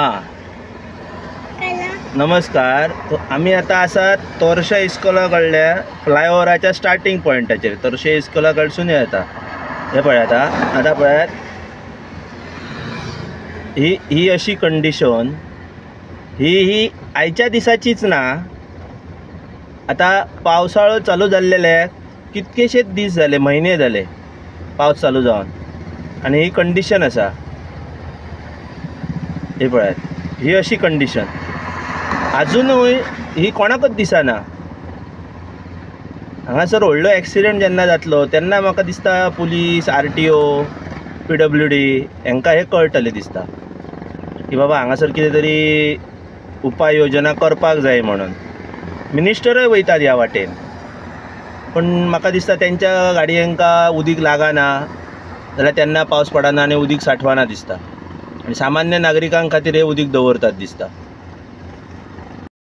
हां नमस्कार. आम्ही आता आसा तोरशा इस्कॉला कडल्या फ्लायओव्हराच्या स्टार्टिंग पॉयंटाचेर. तोरशा इस्कॉला कडसून येता हे पळयात. आतां पळयात ही अशी कंडिशन. ही आयच्या दिसाचीच ना. आता पावसाळो चालू जाल्लेले कितकेशेच दीस जाले, म्हयने जाले पावस चालू जावन, आनी ही कंडिशन आसा. हे पळयात ही अशी कंडिशन अजूनय ही कोणाकच दिसना. हांगासर व्हडलो एक्सिडेंट जेन्ना जातलो तेन्ना म्हाका दिसता पुलीस, RTO, PWD हांकां हे कळटलें दिसता की बाबा हांगासर कितें तरी उपाय योजना करपाक जाय म्हणून. मिनिस्टरूय वयतात ह्या वाटेन, पण म्हाका दिसता तेंच्या गाडयांका उदीक लागना जाल्यार तेन्ना पावस पडना आनी उदीक साठवना दिसता, आनी सामान्य नागरिकां खातीर हे उदीक दवरतात दिसता.